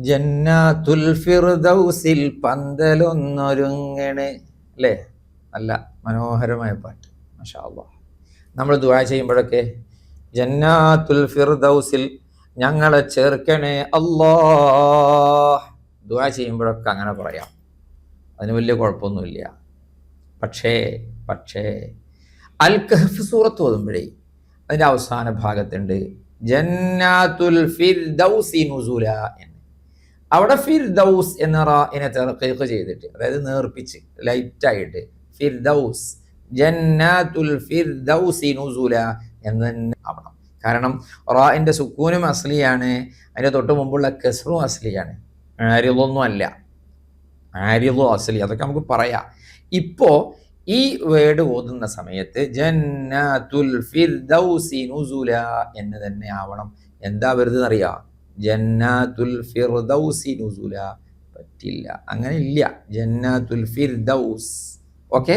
ജന്നാത്തുൽ ഫിർദൗസിൽ പന്തലൊന്നൊരുങ്ങണേ. അല്ലേ? നല്ല മനോഹരമായ പാട്ട്. മാഷാ അല്ലാഹ്. നമ്മൾ ദുആ ചെയ്യുമ്പോഴൊക്കെ ജന്നാത്തുൽ ഫിർദൗസിൽ ഞങ്ങളെ ചേർക്കണേ അല്ലാഹ്. ദുആ ചെയ്യുമ്പോഴൊക്കെ അങ്ങനെ പറയാം, അതിന് വലിയ കുഴപ്പമൊന്നുമില്ല. പക്ഷേ അൽ കഹ്ഫ് സൂറത്ത് ഓതുമ്പോഴേ അതിൻ്റെ അവസാന ഭാഗത്തുണ്ട് ജന്നാത്തുൽ ഫിർദൗസി നുസുല എന്ന്. അവിടെ ഫിർദൗസ് എന്ന റാഇനെ തർഖീഖ് ചെയ്തിട്ട്, അതായത് നേർപ്പിച്ച് ലൈറ്റായിട്ട് ഫിർദൗസ്, ജന്നാത്തുൽ ഫിർദൗസി നുസുല എന്ന് തന്നെ ആവണം. കാരണം റാഇൻ്റെ സുക്കൂനും അസ്ലിയാണ്, അതിൻ്റെ തൊട്ട് മുമ്പുള്ള കസ്റും അസ്ലിയാണ്, ആരിളൊന്നും അല്ല. ആരിളോ അസ്ലി അതൊക്കെ നമുക്ക് പറയാം. ഇപ്പോൾ ഈ വേർഡ് ഓതുന്ന സമയത്ത് ജന്നാത്തുൽ ഫിർദൗസി നുസുല എന്ന് തന്നെ ആവണം. എന്താ വെറുതെ അറിയാം, ജന്നാത്തുൽ ഫിർദൗസി നുസുല പറ്റില്ല, അങ്ങനെ ഇല്ല. ജന്നാത്തുൽ ഫിർദൗസ്. ഓക്കെ.